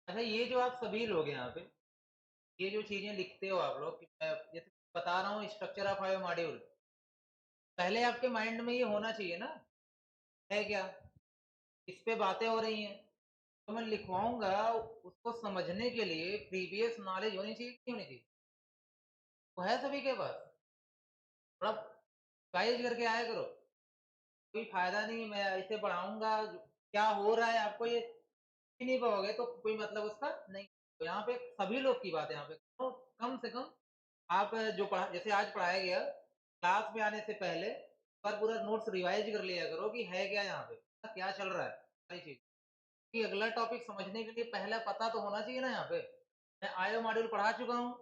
अच्छा, ये जो आप सभी लोग यहाँ पे, ये जो चीज़ें लिखते हो आप लोग कि मैं जैसे बता रहा हूँ स्ट्रक्चर ऑफ बायो मॉड्यूल, पहले आपके माइंड में ये होना चाहिए ना, है क्या? इस पे बातें हो रही हैं, तो मैं लिखवाऊँगा, उसको समझने के लिए प्रीवियस नॉलेज होनी चाहिए कि नहीं होनी चाहिए? वो है सभी के पास? थोड़ा गाइड करके आया करो, कोई फ़ायदा नहीं मैं ऐसे पढ़ाऊँगा, क्या हो रहा है आपको ये ही नहीं पाओगे तो कोई मतलब उसका नहीं। तो यहाँ पे सभी लोग की बात है यहाँ पे, तो कम से कम आप जो पढ़ा जैसे आज पढ़ाया गया, क्लास में आने से पहले पर पूरा नोट्स रिवाइज़ कर लिया करो कि है क्या यहाँ पे, क्या चल रहा है, सारी चीज़। कि अगला टॉपिक समझने के लिए पहला पता तो होना चाहिए ना यहाँ पे। मैं आयो मॉड्यूल पढ़ा चुका हूँ।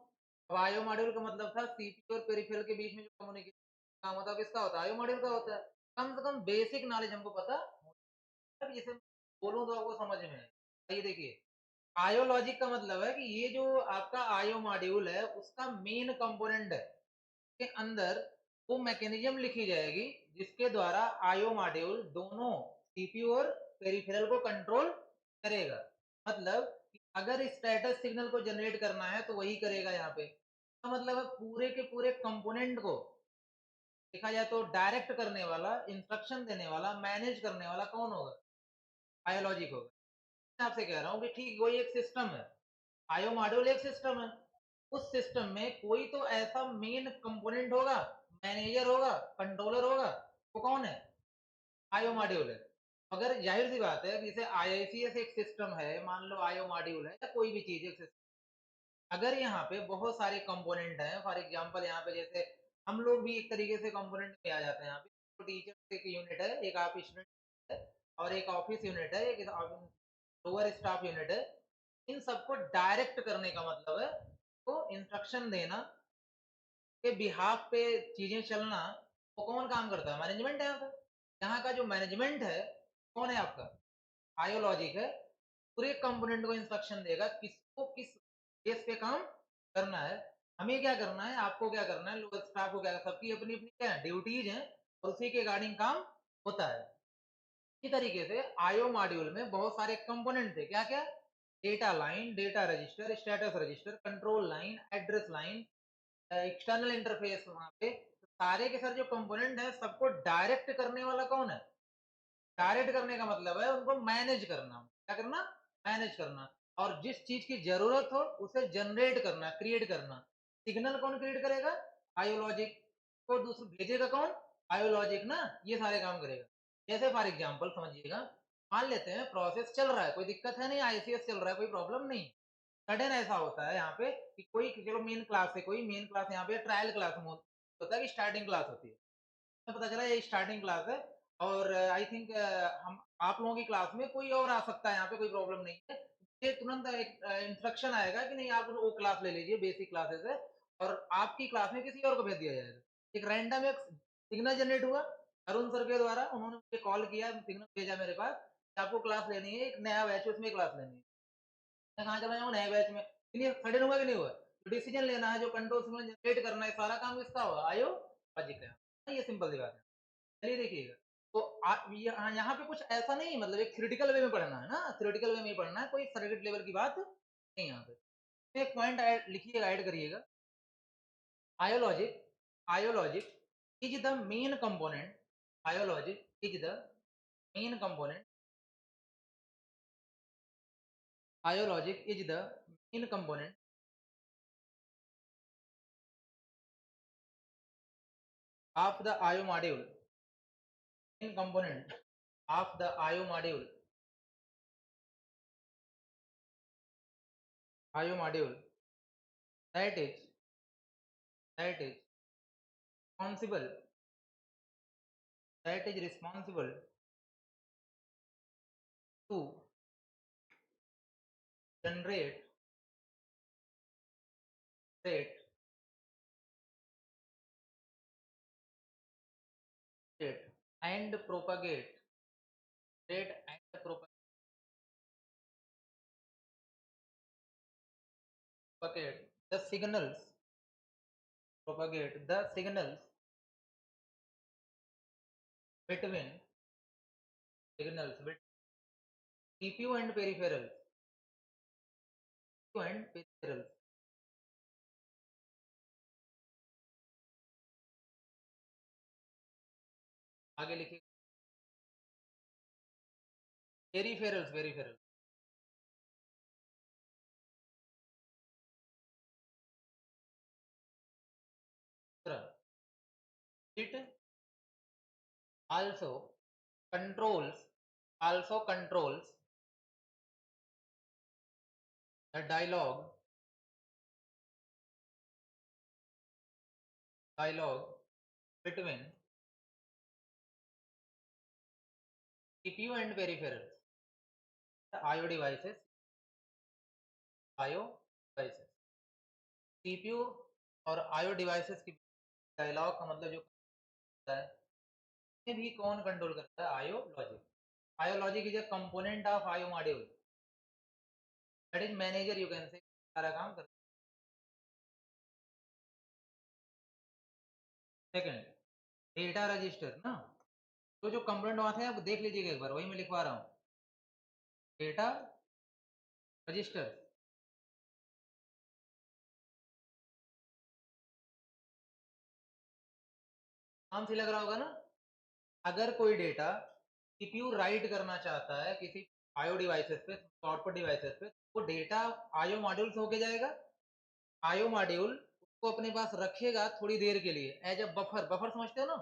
अब आयो मॉड्यूल का मतलब था सीपीयू और पेरिफेरल के बीच में जो कम्युनिकेशन काम होता है, किसका होता है? आयो मॉड्यूल का होता है। कम से कम बेसिक नॉलेज हमको पता होना, जैसे बोलूँ तो आपको समझ में आए। ये देखिए, आयो लॉजिक का मतलब है कि ये जो आपका आयो मॉड्यूल है, उसका मेन कंपोनेंट है। के अंदर वो मैकेनिज्म लिखी जाएगी जिसके द्वारा आईओ मॉड्यूल दोनों सीपीयू और पेरिफेरल को कंट्रोल करेगा। मतलब कि अगर स्टेटस सिग्नल को जनरेट करना है तो वही करेगा यहाँ पे। तो मतलब है पूरे के पूरे कंपोनेंट को देखा जाए तो डायरेक्ट करने वाला, इंस्ट्रक्शन देने वाला, मैनेज करने वाला कौन होगा? आयोलॉजिक होगा। मैं आपसे कह रहा हूँ कि ठीक वही एक सिस्टम है। आईओ मॉड्यूल एक सिस्टम है। उस सिस्टम में कोई तो ऐसा मेन कंपोनेंट होगा, मैनेजर होगा, कंट्रोलर होगा, वो कौन है? आईओ मॉड्यूल है। अगर जाहिर सी बात है कि जैसे आईआईसीएस एक सिस्टम है, मान लो आईओ मॉड्यूल है या कोई भी चीज एक सिस्टम, अगर यहाँ पे बहुत सारे कंपोनेंट हैं, फॉर एग्जांपल यहाँ पे जैसे हम लोग भी एक तरीके से कंपोनेंट में आ जाते हैं यहाँ पे, तो टीचर एक यूनिट है, एक आप स्टूडेंट है, और एक ऑफिस यूनिट है, एक लोअर स्टाफ यूनिट है। इन सबको डायरेक्ट करने का मतलब है तो इंस्ट्रक्शन देना के बिहाफ पे चीजें चलना, वो कौन काम करता है? मैनेजमेंट है यहाँ पे। यहाँ का जो मैनेजमेंट है कौन है आपका? आयोलॉजिक है। पूरे कंपोनेंट को इंस्ट्रक्शन देगा किसको किस बेस पे काम करना है। हमें क्या करना है, आपको क्या करना है, लोग स्टाफ को क्या, सबकी अपनी अपनी क्या ड्यूटीज हैं और उसी के अकॉर्डिंग काम होता है। इसी तरीके से आईओ मॉड्यूल में बहुत सारे कंपोनेंट थे, क्या क्या? Data line, data register, status register, control line, address line, external interface, वहां पे सारे के सारे जो कंपोनेंट है सबको डायरेक्ट करने वाला कौन है? डायरेक्ट करने का मतलब है उनको मैनेज करना। क्या करना? मैनेज करना। और जिस चीज की जरूरत हो उसे जनरेट करना, क्रिएट करना। सिग्नल कौन क्रिएट करेगा? आयोलॉजिक। को दूसरा भेजेगा कौन? आयोलॉजिक ना। ये सारे काम करेगा। जैसे फॉर एग्जांपल समझिएगा, मान लेते हैं प्रोसेस चल रहा है, कोई दिक्कत है नहीं, आईसीएस चल रहा है, कोई प्रॉब्लम नहीं। सडन ऐसा होता है यहाँ पे कि कोई चलो मेन क्लास है, कोई मेन क्लास यहाँ पे ट्रायल क्लास में होता है कि स्टार्टिंग क्लास होती है, तो पता चला ये स्टार्टिंग क्लास है। और आई थिंक हम आप लोगों की क्लास में कोई और आ सकता है, यहाँ पे कोई प्रॉब्लम नहीं है। ये तुरंत एक इंस्ट्रक्शन आएगा कि नहीं आप वो क्लास ले लीजिए, बेसिक क्लासेस है, और आपकी क्लास में किसी और को भेज दिया जाएगा। एक रैंडम एक सिग्नल जनरेट हुआ अरुण सर के द्वारा, उन्होंने मुझे कॉल किया, सिग्नल भेजा मेरे पास कि आपको क्लास लेनी है, एक नया बैच है उसमें क्लास लेनी है। मैं कहाँ चला जाऊँ नए बैच में? ये सडन हुआ कि नहीं हुआ? जो डिसीजन लेना है, जो कंट्रोल सिग्नल जनरेट करना है, सारा काम किसका होगा? आयो लॉजिक का। ये सिंपल सी बात है। चलिए देखिएगा, तो यहाँ पे कुछ ऐसा नहीं, मतलब एक थ्योरेटिकल वे में पढ़ना है ना, थ्योरेटिकल वे में ही पढ़ना है, कोई सर्किट लेवल की बात नहीं यहाँ पे। तो एक पॉइंट ऐड लिखिएगा, ऐड करिएगा। IO logic, IO logic is the main component, IO logic is the main component, IO logic is the main component of the IO module, main component of the IO module, IO module that is that is responsible, that is responsible to generate, generate, generate and propagate, generate and propagate the signals, propagate the signals between signals between CPU and peripherals, and peripherals. आगे लिखिए peripherals, peripherals. It also controls also controls the dialogue between CPU and peripherals, the IO devices, IO devices, CPU और IO devices की dialogue का मतलब जो होता है, ये भी कौन कंट्रोल करता है? IO logic. IO logic is a component of IO module, that is manager, you can say सारा काम करता है। सेकंड, डेटा रजिस्टर ना, तो जो कंपोनेंट वहां थे आप देख लीजिएगा एक बार, वही मैं लिखवा रहा हूँ। डेटा रजिस्टर, नाम से लग रहा होगा ना। अगर कोई डेटा सीपीयू राइट करना चाहता है किसी आईओ डिवाइसेस पे, आउटपुट डिवाइसेस पे, वो डेटा आईओ मॉड्यूल से होके जाएगा। आईओ मॉड्यूल उसको अपने पास रखेगा थोड़ी देर के लिए एज अ बफर। बफर समझते हो ना?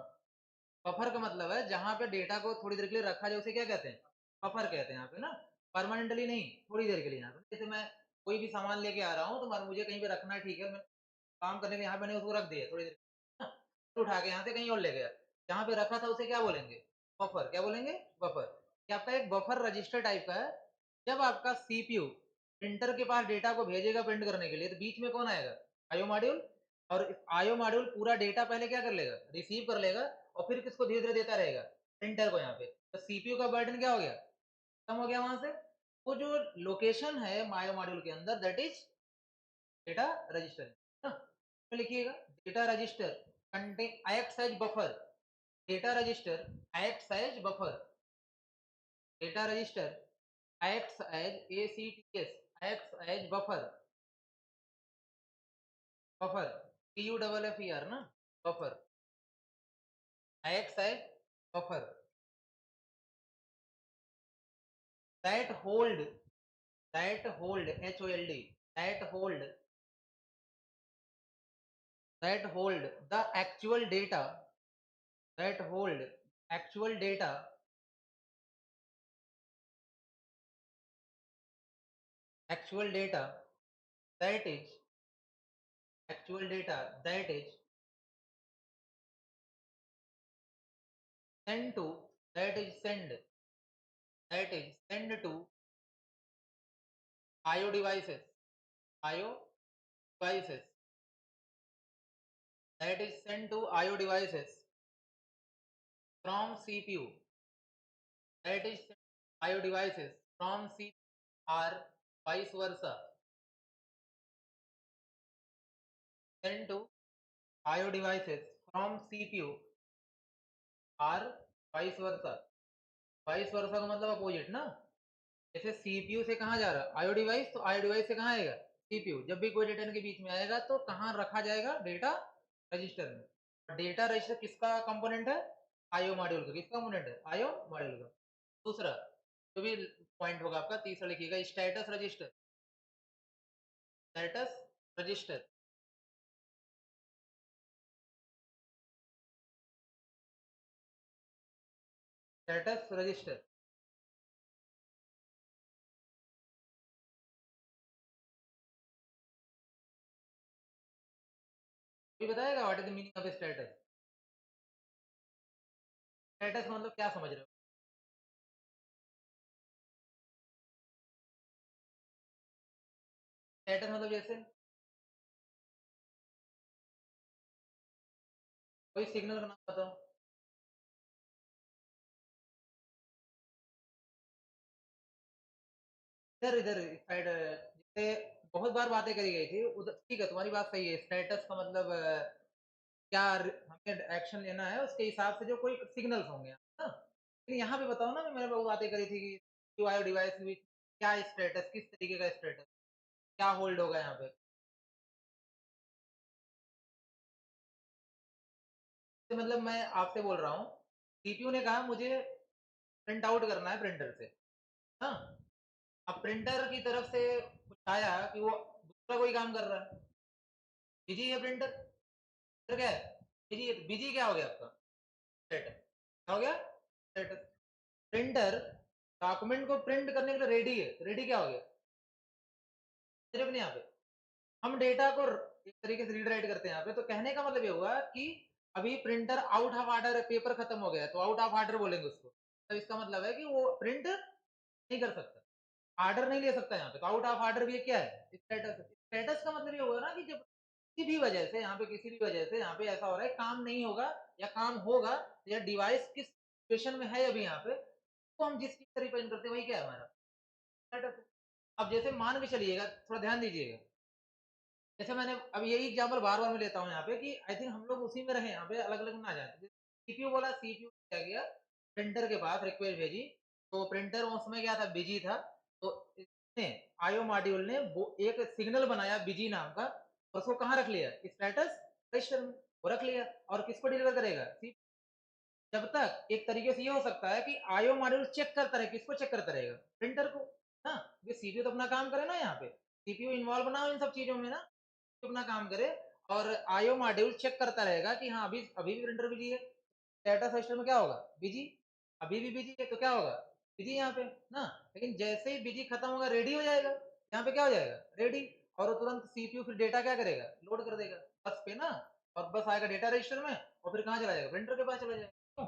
बफर का मतलब है जहां पे डेटा को थोड़ी देर के लिए रखा जाए उसे क्या कहते हैं? बफर कहते हैं यहाँ पे ना। परमानेंटली नहीं, थोड़ी देर के लिए। यहाँ पे जैसे मैं कोई भी सामान लेके आ रहा हूँ तो मुझे कहीं पे रखना है, ठीक है, मैं काम करने के यहाँ मैंने उसको रख दिया थोड़ी देर, तो उठा के यहाँ से कहीं और ले गया, जहाँ पे रखा था उसे क्या बोलेंगे? बफर। क्या बोलेंगे? बफर। ये आपका एक बफर रजिस्टर टाइप का है। जब आपका सीपीयू प्रिंटर के पास डेटा को भेजेगा प्रिंट करने के लिए, तो बीच में कौन आएगा? IO module. और आईओ मॉड्यूल पूरा डेटा पहले क्या कर लेगा? रिसीव कर लेगा, और फिर किसको धीरे धीरे देता रहेगा? प्रिंटर को। यहाँ पे तो सीपीयू का बर्डन क्या हो गया? खत्म हो गया वहां से। वो जो लोकेशन है आईओ मॉड्यूल के अंदर, दैट इज डेटा रजिस्टर है ना। तो लिखिएगा data register contain acts as buffer. Data register acts as buffer. Data register acts as ACTS, acts as buffer, buffer, BUFFER ना, buffer, acts as buffer that hold, that hold, HOLD, that hold, that hold the actual data, that hold actual data, actual data that is, actual data that is sent to, that is send, that is send to IO devices, IO devices, that is sent to IO devices from CPU, that is sent to IO devices from CPU or vice versa, sent to IO devices from CPU और vice versa. Vice versa का मतलब opposite ना। जैसे CPU से कहाँ जा रहा है? आईओ डिवाइस, तो आईओ डिवाइस से कहाँ आएगा? सीपीयू। जब भी कोई डेटा इनके बीच में आएगा तो कहाँ रखा जाएगा? डेटा रजिस्टर में। और डेटा रजिस्टर किसका कंपोनेंट है? आईओ मॉड्यूल का। किसका कंपोनेंट है? आईओ मॉड्यूल का। दूसरा जो भी पॉइंट होगा आपका, तीसरा लिखिएगा status register. Status register, status register. ये बताएगा what is the meaning of status? Status मतलब क्या समझ रहे हो? स्टेटस मतलब जैसे कोई सिग्नल का नाम बताओ। इधर इधर साइड, जैसे बहुत बार बातें करी गई थी उधर, ठीक है तुम्हारी बात सही है। स्टेटस का मतलब क्या हमें एक्शन लेना है उसके हिसाब से जो कोई सिग्नल्स होंगे ना। लेकिन यहाँ पे बताओ ना, मैंने बहुत बातें करी थी कि क्यों आयो डिवाइस में क्या स्टेटस, किस तरीके का स्टेटस, क्या होल्ड होगा यहाँ पे? तो मतलब मैं आपसे बोल रहा हूँ, सीपीयू ने कहा मुझे प्रिंट आउट करना है प्रिंटर से, हाँ? अब प्रिंटर की तरफ से कुछ आया कि वो दूसरा कोई काम कर रहा है, बिजी है प्रिंटर, फिर क्या है? बिजी, बिजी क्या हो गया आपका? स्टेटस क्या हो गया? स्टेटस। प्रिंटर डॉक्यूमेंट को प्रिंट करने के लिए रेडी है, रेडी क्या हो गया? सिर्फ नहीं यहाँ पे हम डेटा को एक तरीके से रीड राइट करते हैं यहाँ पे, तो कहने का मतलब ये हुआ कि अभी प्रिंटर आउट ऑफ ऑर्डर है, पेपर खत्म हो गया है, तो आउट ऑफ ऑर्डर बोलेंगे उसको, तो इसका मतलब है कि वो प्रिंट नहीं कर सकता, ऑर्डर नहीं ले सकता यहाँ पे, तो आउट ऑफ ऑर्डर भी क्या है? स्टेटस। स्टेटस का मतलब ये हुआ ना कि जब किसी भी वजह से यहाँ पे, किसी भी वजह से यहाँ पे ऐसा हो रहा है काम नहीं होगा या काम होगा, या डिवाइस किस सिचुएशन में है अभी यहाँ पे, तो हम जिस चीज से रिप्रेजेंट करते हैं वही क्या है हमारा? स्टेटस। अब जैसे मान के चलिएगा, थोड़ा ध्यान दीजिएगा, जैसे मैंने अब यही एग्जांपल बार-बार मैं लेता हूँ यहाँ पे कि आई थिंक हम लोग उसी में रहे यहाँ पे, अलग-अलग ना जाए। सीपीयू बोला, सीपीयू क्या किया, प्रिंटर के पास रिक्वेस्ट भेजी, तो प्रिंटर उस समय क्या था, बिजी था, तो इसने आईओ मॉड्यूल ने वो एक सिग्नल बनाया बिजी नाम का, और उसको कहाँ रख लिया? स्टेटस रजिस्टर में, वो रख लिया, और किसको डिलीवर करेगा? जब तक एक तरीके से ये हो सकता है कि आईओ मॉड्यूल चेक करता रहे, किसको चेक करता रहेगा? प्रिंटर को, ना? ये सीपीयू तो अपना काम करे ना यहाँ पे, सीपीयू इन्वॉल्व ना हो इन सब चीजों में ना, अपना काम करे, और आईओ मॉड्यूल चेक करता रहेगा कि हाँ अभी अभी भी प्रिंटर बिजी है, डाटा सिस्टम में क्या होगा? बिजी। अभी भी बिजी है तो क्या होगा? बिजी यहाँ पे, ना? लेकिन जैसे ही बिजी खत्म होगा, रेडी हो जाएगा, यहाँ पे क्या हो जाएगा? रेडी। और वो तुरंत सीपीयू फिर डेटा क्या करेगा? लोड कर देगा बस पे ना, और बस आएगा डेटा रजिस्टर में, और फिर कहाँ चला जाएगा? प्रिंटर के पास चला जाएगा। क्यों?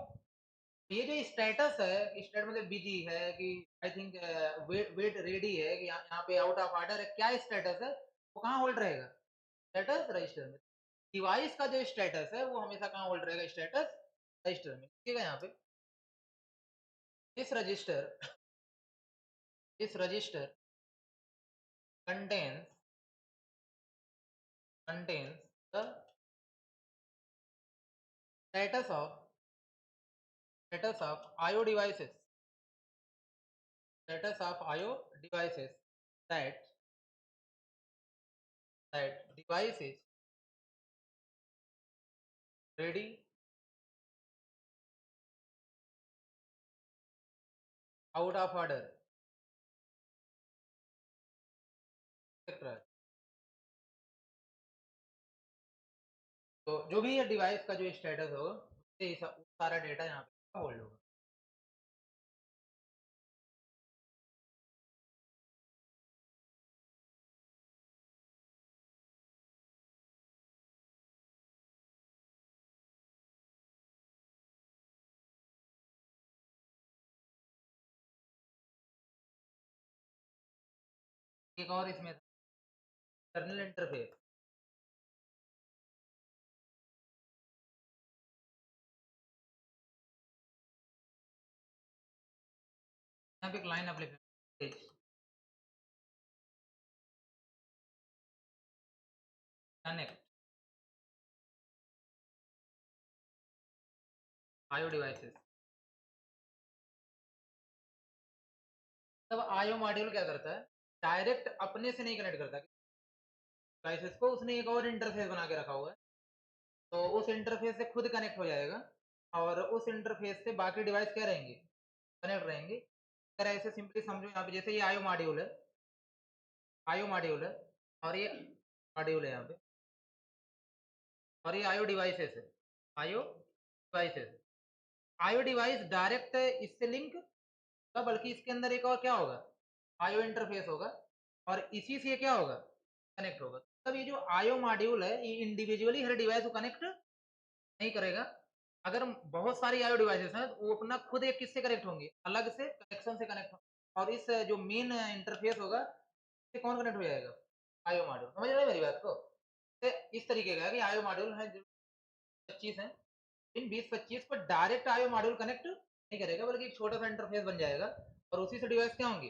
ये जो स्टेटस है, स्टेट मतलब बिजी है कि I think wait wait ready है कि यहाँ पे आउट ऑफ ऑर्डर है, क्या स्टेटस है, वो कहाँ होल्ड रहेगा? स्टेटस रजिस्टर में। डिवाइस का जो स्टेटस है वो हमेशा कहाँ होल्ड रहेगा? स्टेटस रजिस्टर में। ठीक है? यहाँ पे this register contains the status of IO devices, that device is ready, out of order, etc. तो जो भी ये डिवाइस का जो स्टेटस होगा, उससे सारा डेटा यहाँ पे होल्ड होगा। एक और इसमें एक्सटर्नल इंटरफेस, यहाँ पे एक लाइन आप लिख कनेक्ट आईओ डिवाइसेस। तब आईओ मॉड्यूल क्या करता है? डायरेक्ट अपने से नहीं कनेक्ट करता डिवाइसेस को, उसने एक और इंटरफेस बना के रखा हुआ है, तो उस इंटरफेस से खुद कनेक्ट हो जाएगा, और उस इंटरफेस से बाकी डिवाइस क्या रहेंगे? कनेक्ट रहेंगे। अगर ऐसे सिंपली समझो, यहाँ पे जैसे ये आईओ मॉड्यूल है, आईओ मॉड्यूल है, और ये मॉड्यूल है यहाँ पे, और ये आईओ डिवाइसेस है, IO devices. IO device direct इससे लिंक, बल्कि इसके अंदर एक और क्या होगा? आईओ इंटरफेस होगा, और इसी से क्या होगा? कनेक्ट होगा। तब ये जो आईओ मॉड्यूल है, ये इंडिविजुअली हर डिवाइस को कनेक्ट नहीं करेगा। अगर बहुत सारी आईओ डिवाइसेस हैं, तो वो अपना खुद एक किससे कनेक्ट होंगे? अलग से कनेक्शन से कनेक्ट होंगे, और इस जो मेन इंटरफेस होगा, इससे कौन कनेक्ट हो जाएगा? IO module. समझ रहे हैं मेरी बात को? तो इस तरीके का है कि आईओ मॉड्यूल है जो 25 है, इन 20-25 को डायरेक्ट आईओ मॉड्यूल कनेक्ट नहीं करेगा, बल्कि एक छोटा सा इंटरफेस बन जाएगा, और उसी से डिवाइस क्या होंगे?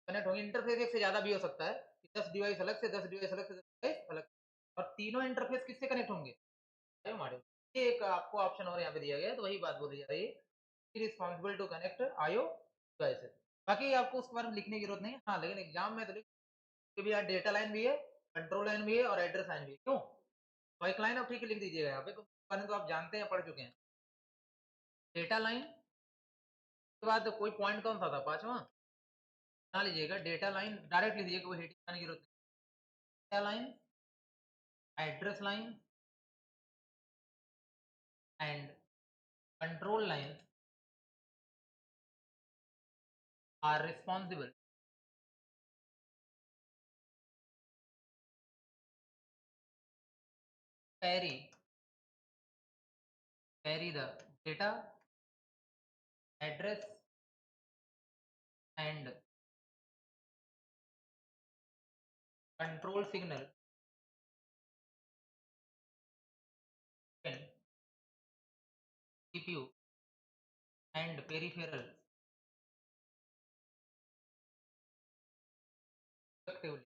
कनेक्ट होंगे। इंटरफेस एक से ज्यादा भी हो सकता है कि 10 डिवाइस अलग से, 10 डिवाइस अलग से, 10 डिवाइस अलग से। और तीनों इंटरफेस किससे कनेक्ट होंगे? IO module. ये एक आपको ऑप्शन और यहाँ पे दिया गया है, तो वही बात बोली जा रही है, responsible to connect IO devices. बाकी आपको उसके बारे में लिखने की जरूरत नहीं है, हाँ, लेकिन एग्जाम में तो कि भैया डेटा लाइन भी है, कंट्रोल लाइन भी है और एड्रेस लाइन भी है। क्यों? तो एक लाइन आप ठीक लिख दीजिएगा यहाँ पे, तो आप जानते हैं, पढ़ चुके हैं। डेटा लाइन के बाद कोई पॉइंट कौन सा था, पांचवा बना लीजिएगा। डेटा लाइन डायरेक्ट लिख दीजिएगा, कोई हेडिंग बनाने की जरूरत नहीं। Data line, address line and control line are responsible carry the data, address and control signal in CPU and peripheral respectively.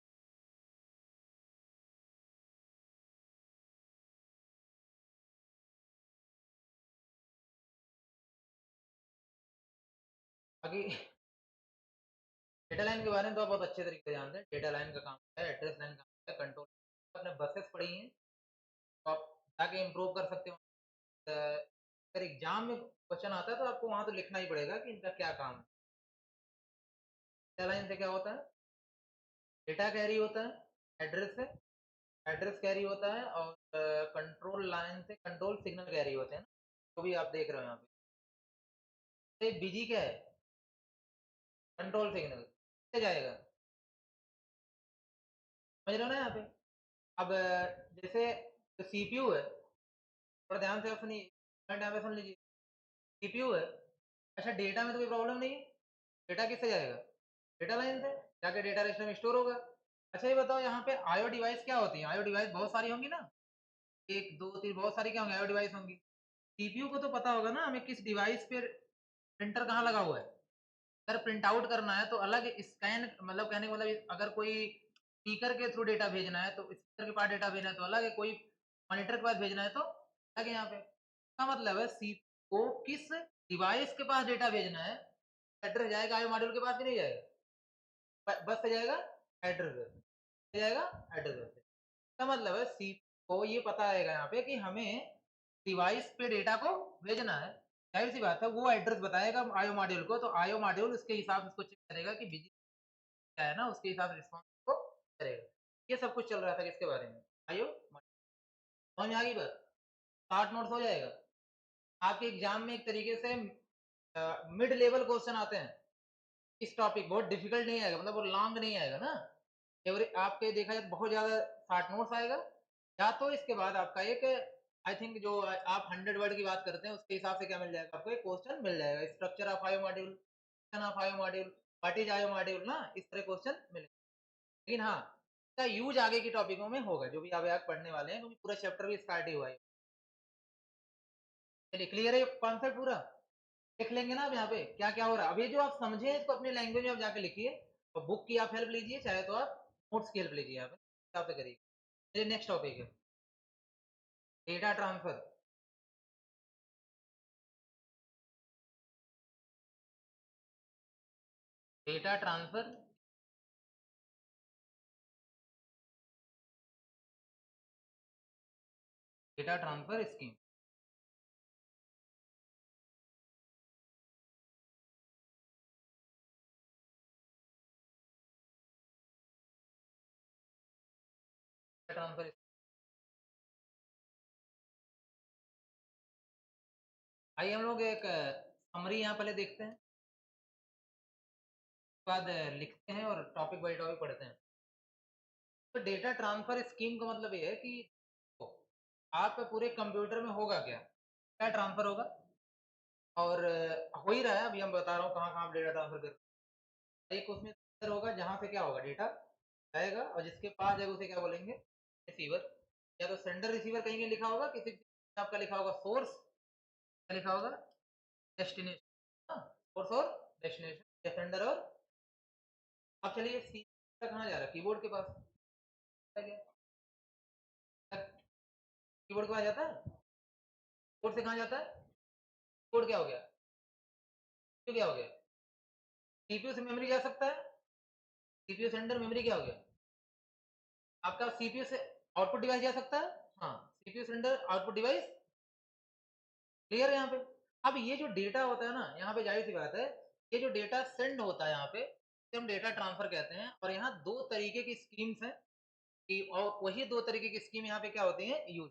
बाकी डेटा लाइन के बारे में तो आप बहुत अच्छे तरीके से जानते हैं। डेटा लाइन का काम है, एड्रेस लाइन का काम है, कंट्रोल। आपने बसेस पढ़ी हैं तो आप जाके इम्प्रूव कर सकते हो। अगर एग्जाम में क्वेश्चन आता है तो आपको वहां तो लिखना ही पड़ेगा कि इनका क्या काम है। डेटा लाइन से क्या होता है, डेटा कैरी होता है एड्रेस से, एड्रेस कैरी होता है, और कंट्रोल लाइन से कंट्रोल सिग्नल कैरी होते हैं ना, तो भी आप देख रहे हो यहाँ पे। बिजी क्या है, कंट्रोल सिग्नल से जाएगा, समझ रहे हो ना यहाँ पे। अब जैसे जो सीपीयू है, थोड़ा ध्यान से सुनिए, ध्यान से सुन लीजिए। सीपीयू है, अच्छा डेटा में तो कोई प्रॉब्लम नहीं है, डेटा किससे जाएगा, डेटा लाइन से जाके डेटा रजिस्टर में स्टोर होगा। अच्छा ये बताओ, यहाँ पे आईओ डिवाइस क्या होती है, आईओ डिवाइस बहुत सारी होंगी ना, एक दो तीन बहुत सारी क्या होंगी, आईओ डिवाइस होंगी। सीपीयू को तो पता होगा ना हमें किस डिवाइस पे प्रिंटर कहाँ लगा हुआ है। अगर प्रिंट आउट करना है तो अलग स्कैन, मतलब कहने का मतलब अगर कोई स्पीकर के थ्रू डेटा भेजना है तो स्पीकर के पास डेटा भेजना है तो अलग है, कोई मॉनिटर के पास भेजना है तो अलग है। यहाँ पे इसका मतलब है सी को किस डिवाइस के पास डेटा भेजना है, एड्रेस जाएगा आईओ मॉड्यूल के पास भी नहीं जाएगा, बस से जाएगा एड्रेस से जाएगा, एड्रेस से। इसका मतलब है सी को ये पता रहेगा यहाँ पे कि हमें डिवाइस पे डेटा को भेजना है, जाहिर सी बात है वो एड्रेस बताएगा आईओ मॉड्यूल को, तो आईओ मॉड्यूल उसके हिसाब से उसको चेक करेगा कि बिजी क्या है ना, उसके हिसाब से रिस्पॉन्स को करेगा। ये सब कुछ चल रहा था किसके बारे में, आईओ समझ में आ गई बात। 60 नोट्स हो जाएगा आपके एग्जाम में। एक तरीके से मिड लेवल क्वेश्चन आते हैं इस टॉपिक, बहुत डिफिकल्ट नहीं आएगा, मतलब वो लॉन्ग नहीं आएगा ना। आपके देखा जाए बहुत ज्यादा 60 नोट्स आएगा, या तो इसके बाद आपका एक, आई थिंक जो आप 100 वर्ड की बात करते हैं उसके हिसाब से क्या मिल जाएगा आपको, एक क्वेश्चन मिल जाएगा, structure of IO module, of IO module, what is IO module ना, इस तरह क्वेश्चन मिलेगा। लेकिन हाँ, इसका यूज आगे की टॉपिकों में होगा जो भी आप आगे पढ़ने वाले हैं, क्योंकि पूरा चैप्टर भी स्टार्ट ही हुआ है। चलिए क्लियर है कॉन्सेप्ट पूरा, देख लेंगे ना अब यहाँ पे क्या क्या हो रहा है। अब ये जो आप समझे इसको अपनी लैंग्वेज में आप जाके लिखिए, और बुक की आप हेल्प लीजिए, चाहे तो आप नोट्स की हेल्प लीजिए, यहाँ पे हिसाब से करिए। चलिए नेक्स्ट टॉपिक है data transfer. Data transfer data transfer scheme. Transfer, आइए हम लोग एक समरी यहाँ पहले देखते हैं, उसके बाद लिखते हैं और टॉपिक बाई टॉपिक पढ़ते हैं। तो डेटा ट्रांसफर स्कीम का मतलब ये है कि आप पूरे कंप्यूटर में होगा क्या, क्या ट्रांसफर होगा, और हो ही रहा है, अभी हम बता रहा हूँ कहाँ कहाँ आप डेटा ट्रांसफर कर। एक उसमें सेंडर होगा जहाँ से क्या होगा, डेटा आएगा, और जिसके पास जाएगा उसे क्या बोलेंगे, रिसीवर। या तो सेंडर रिसीवर कहीं कहीं लिखा होगा, किसी आपका लिखा होगा सोर्स, क्या लिखा होगा, डेस्टिनेशन, सोर्स और डेस्टिनेशन, सेंडर और। अब चलिए सी कहाँ जा रहा है, कीबोर्ड के पास, कीबोर्ड के पास जाता है, कीबोर्ड से कहाँ जाता है, कीबोर्ड क्या हो गया, तो क्या हो गया, सीपीयू से मेमोरी जा सकता है, सीपीयू सेंडर मेमोरी क्या हो गया, आपका सीपीयू से आउटपुट डिवाइस जा सकता है, हाँ, CPU cylinder output device, clear है यहाँ पे। अब ये जो डेटा होता है ना, यहाँ पे जाहिर सी बात है, ये जो डेटा सेंड होता है यहाँ पे, इसे हम डेटा ट्रांसफर कहते हैं। और यहाँ दो तरीके की स्कीम्स हैं कि, और वही दो तरीके की स्कीम यहाँ पे क्या होती है, यूज।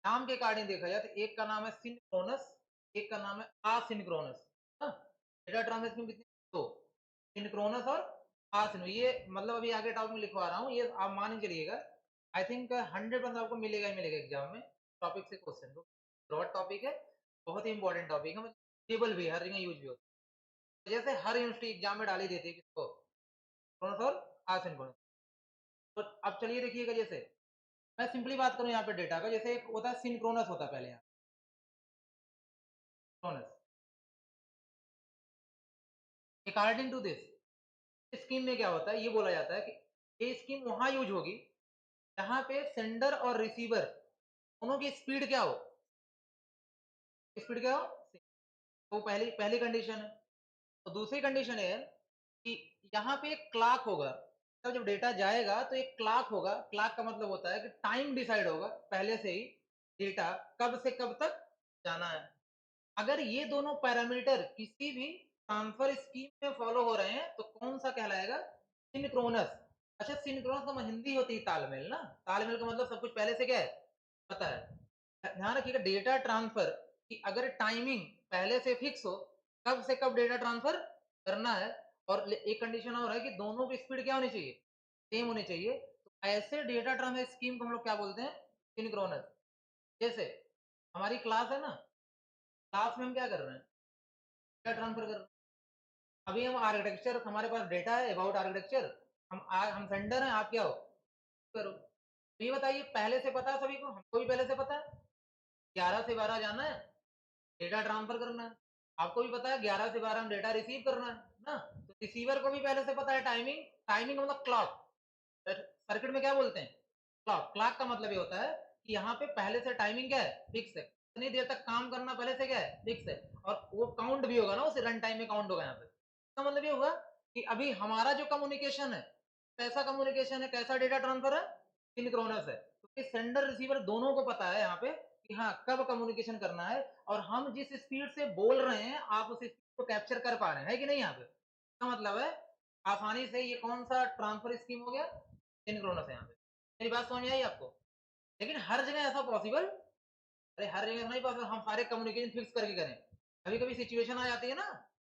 नाम के अकॉर्डिंग देखा जाए तो एक का नाम है सिंक्रोनस, एक का नाम है असिंक्रोनस। डेटा ट्रांसफर स्कीम कितनी, दो, सिंक्रोनस और असिंक्रोनस। ये मतलब अभी आगे टॉपिक में लिखवा रहा हूँ, ये आप मान के चलिएगा। आई थिंक 100% आपको मिलेगा ही मिलेगा एग्जाम में, टॉपिक से क्वेश्चन। ब्रॉड टॉपिक है, बहुत ही इंपॉर्टेंट टॉपिक है, टेबल भी हर जगह यूज भी होता है। जैसे हर यूनिवर्सिटी एग्जाम में डाली देती है किसको, सिंक्रोनस और असिंक्रोनस। तो अब चलिए देखिएगा, जैसे मैं सिंपली बात करूं यहाँ पे डेटा का, जैसे एक होता है सिंक्रोनस होता है पहले यहाँ synchronous. According to this scheme में क्या होता है, ये बोला जाता है कि ये स्कीम वहां यूज होगी जहां पे सेंडर और रिसीवर दोनों की स्पीड क्या हो, स्पीड क्या हो, तो पहली पहली कंडीशन है। तो दूसरी कंडीशन है कि यहाँ पे एक क्लॉक होगा, तो जब डेटा जाएगा तो एक क्लॉक होगा। क्लॉक का मतलब होता है कि टाइम डिसाइड होगा पहले से ही, डेटा कब से कब तक जाना है। अगर ये दोनों पैरामीटर किसी भी ट्रांसफर स्कीम में फॉलो हो रहे हैं तो कौन सा कहलाएगा, सिंक्रोनस। अच्छा, सिंक्रोनस तो हिंदी होती है तालमेल ना, तालमेल का मतलब सब कुछ पहले से क्या है, पता है। ध्यान रखिएगा डेटा ट्रांसफर की अगर टाइमिंग पहले से फिक्स हो, कब से कब डेटा ट्रांसफर करना है, और एक कंडीशन और है कि दोनों की स्पीड क्या होनी चाहिए, सेम होनी चाहिए, तो ऐसे डेटा ट्रांसफर स्कीम को हम लोग क्या बोलते हैं, सिंक्रोनस। जैसे हमारी क्लास है ना, क्लास में हम क्या कर रहे हैं, डेटा ट्रांसफर कर रहे हैं। अभी हम आर्किटेक्चर, हमारे पास डेटा है अबाउट आर्किटेक्चर, हम सेंडर हैं, आप क्या हो, करो। तो ये बताइए, पहले से पता है सभी को, हमको भी पहले से पता है 11 से 12 जाना है, डेटा ट्रांसफर करना है। आपको भी पता है 11 से 12 हम डेटा रिसीव करना है ना। तो रिसीवर को भी पहले से पता है टाइमिंग, टाइमिंग मतलब क्लॉक, सर्किट में क्या बोलते हैं, क्लॉक। क्लॉक का मतलब ये होता है कि यहाँ पे पहले से टाइमिंग क्या है, फिक्स है, इतनी देर तक काम करना पहले से क्या है, फिक्स है। और वो काउंट भी होगा ना, उसे रन टाइम में काउंट होगा यहाँ पे। इसका मतलब ये होगा कि अभी हमारा जो कम्युनिकेशन है, कैसा कम्युनिकेशन है, कैसा डेटा ट्रांसफर है, सिंक्रोनस है। क्योंकि सेंडर रिसीवर दोनों को पता है यहाँ पे कि हाँ कब कम्युनिकेशन करना है, और हम जिस स्पीड से बोल रहे हैं आप उस स्पीड को कैप्चर कर पा रहे हैं, है कि नहीं यहाँ पे। इसका मतलब है आसानी से ये कौन सा ट्रांसफर स्कीम हो गया, सिंक्रोनस है यहाँ पे। मेरी बात समझ में आई आपको। लेकिन हर जगह ऐसा पॉसिबल, अरे हर जगह नहीं पॉसिबल हम सारे कम्युनिकेशन फिक्स करके करें। कभी कभी सिचुएशन आ जाती है ना,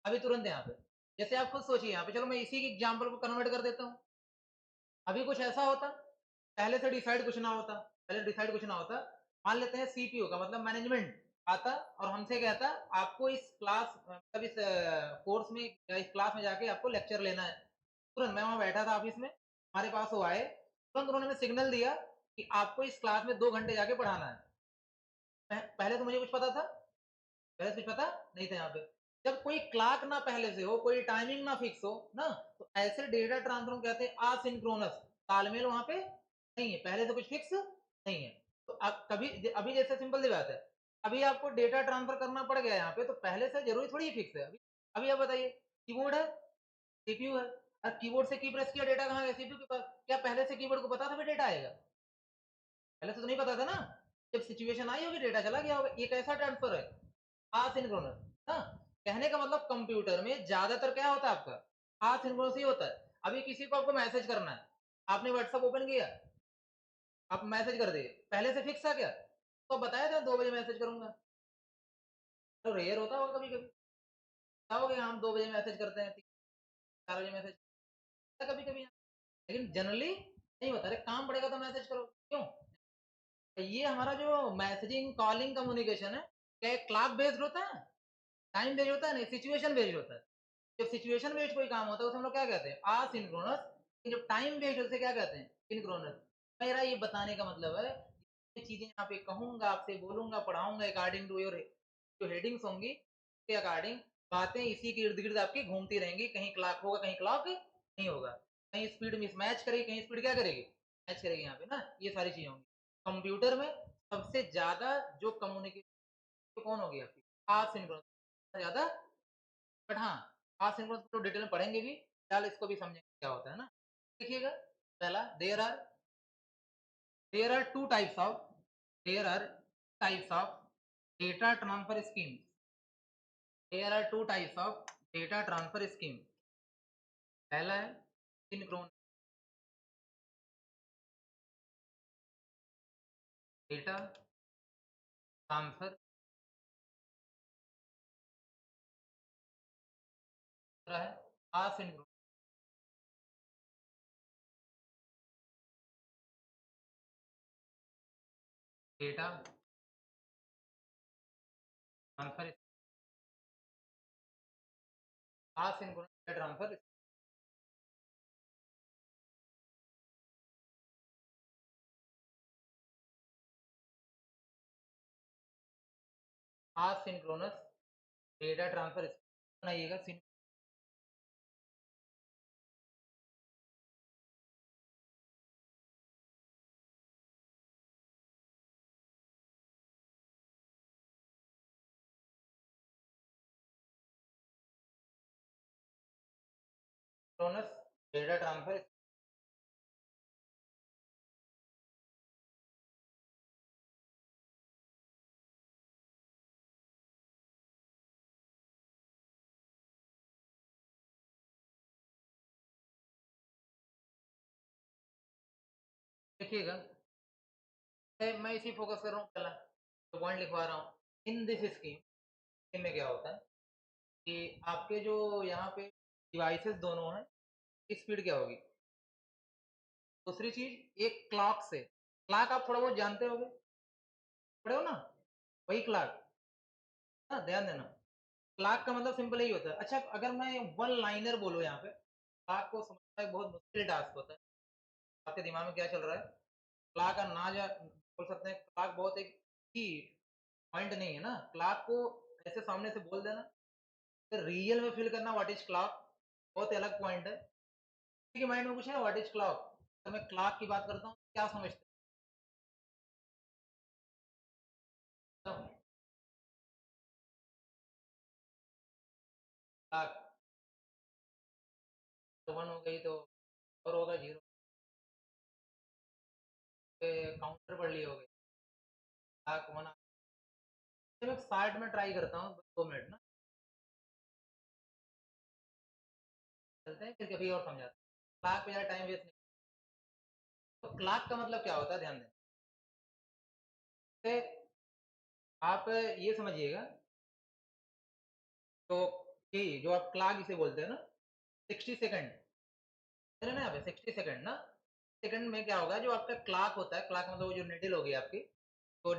अभी तुरंत यहाँ पे, जैसे आप खुद सोचिए यहाँ पे, चलो मैं इसी की एग्जाम्पल को कन्वर्ट कर देता हूँ। अभी कुछ ऐसा होता, पहले से डिसाइड कुछ ना होता, पहले डिसाइड कुछ ना होता, मान लेते हैं सीपीओ का मतलब मैनेजमेंट आता और हमसे कहता आपको इस क्लास मतलब इस कोर्स में या इस क्लास में जाके आपको लेक्चर लेना है। तुरंत मैं वहां बैठा था ऑफिस में, हमारे पास वो आए, तुरंत उन्होंने सिग्नल दिया कि आपको इस क्लास में 2 घंटे जाके पढ़ाना है। पहले तो मुझे कुछ पता था, पहले से कुछ पता नहीं था यहाँ पे। जब कोई क्लॉक ना पहले से हो, कोई टाइमिंग ना फिक्स हो ना, तो ऐसे डेटा ट्रांसफर को कहते हैं असिंक्रोनस, तालमेल वहां पे नहीं है, पहले से कुछ फिक्स नहीं है। तो अब कभी अभी जैसे सिंपल सी बात है, अभी आपको डेटा ट्रांसफर करना पड़ गया यहाँ पे, तो पहले से जरूरी थोड़ी फिक्स है। अभी अभी आप बताइए, कीबोर्ड है, सीपीयू है, अब कीबोर्ड से की प्रेस किया, डेटा कहाँ गया, सीपीयू के पास। क्या पहले से कीबोर्ड को पता था फिर डेटा आएगा, पहले से तो नहीं पता था ना। जब सिचुएशन आई होगी डेटा चला गया होगा, ये कैसा ट्रांसफर है, असिंक्रोनस। हाँ, कहने का मतलब कंप्यूटर में ज्यादातर क्या होता है आपका, असिंक्रोनस ही होता है। अभी किसी को आपको मैसेज करना है, आपने व्हाट्सएप ओपन किया, आप मैसेज कर दिए, पहले से फिक्स था क्या, तो बताया था 2 बजे मैसेज करूंगा, तो रेयर होता होगा कभी कभी, क्या हो गया हम 2 बजे मैसेज करते हैं, 4 बजे मैसेज, कभी कभी। लेकिन जनरली नहीं होता, अरे काम पड़ेगा तो मैसेज करो, क्यों। तो ये हमारा जो मैसेजिंग कॉलिंग कम्युनिकेशन है, क्या क्लॉक बेस्ड होता है, टाइम बेस्ड होता है, नहीं सिचुएशन बेस्ड होता है। जब सिचुएशन बेस्ड कोई काम होता है उसे हम लोग क्या कहते हैं, असिंक्रोनस। जब टाइम बेस्ड उसे क्या कहते हैं, सिंक्रोनस। मेरा ये बताने का मतलब है, ये चीजें यहाँ पे कहूंगा, आपसे बोलूंगा, पढ़ाऊंगा, अकॉर्डिंग टू योर जो हेडिंग्स होंगी के अकॉर्डिंग बातें इसी के इर्द गिर्द आपकी घूमती रहेंगी। कहीं क्लॉक होगा, कहीं क्लॉक नहीं होगा, कहीं स्पीड मिसमैच करेगी, कहीं स्पीड क्या करेगी, मैच करेगी यहाँ पे ना, ये सारी चीजें होंगी। कंप्यूटर में सबसे ज्यादा जो कम्युनिकेशन कौन होगी आपकी, असिंक्रोनस ज्यादा। बट हाँ, असिंक्रोनस को डिटेल में पढ़ेंगे भी, फिलहाल इसको भी समझेंगे क्या होता है ना। देखिएगा, पहला there are There are two types of there are types of data transfer schemes. There are two types of data transfer scheme. पहला है सिंक्रोन डेटा ट्रांसफर, दूसरा है asynchronous data transfer, asynchronous data transfer. Asynchronous data transfer बनाइएगा। Synchronous data transfer, देखिएगा मैं इसी focus कर रहा हूँ। पहला तो पॉइंट लिखवा रहा हूँ। इन दिस स्कीम में क्या होता है कि आपके जो यहाँ पे डिवाइसेस दोनों हैं, स्पीड क्या होगी। दूसरी चीज एक क्लॉक से, क्लॉक आप थोड़ा बहुत जानते होगे, पढ़े हो ना, वही क्लॉक, हाँ ध्यान देना। क्लॉक का मतलब सिंपल यही होता है। अच्छा अगर मैं वन लाइनर बोलूँ यहाँ पे, क्लॉक को समझना एक बहुत मुश्किल टास्क होता है। आपके दिमाग में क्या चल रहा है, क्लॉक का ना जा बोल सकते हैं। क्लॉक बहुत एक ही पॉइंट नहीं है ना, क्लॉक को ऐसे सामने से बोल देना, फिर रियल में फील करना व्हाट इज क्लॉक, बहुत अलग पॉइंट है। किसी के माइंड में पूछे ना व्हाट इज क्लॉक, तो मैं क्लॉक की बात करता हूँ क्या समझते हैं क्लॉक। तो वन हो गई तो और होगा जीरो, काउंटर पढ़ लिए हो गए क्लॉक वन। मैं 60 में ट्राई करता हूँ, 2 मिनट ना चलते हैं, फिर कभी और समझाते हैं। क्लॉक पे ज़्यादा टाइम वेस्ट नहीं। तो क्लॉक का मतलब क्या होता है ध्यान दें। तो आप ये समझिएगा, तो ये जो आप क्लॉक इसे बोलते हैं ना, 60 सेकंड है ना, यहाँ पे 60 सेकंड ना, सेकंड में क्या होगा, जो आपका क्लॉक होता है, क्लॉक मतलब वो जो निडल होगी आपकी, तो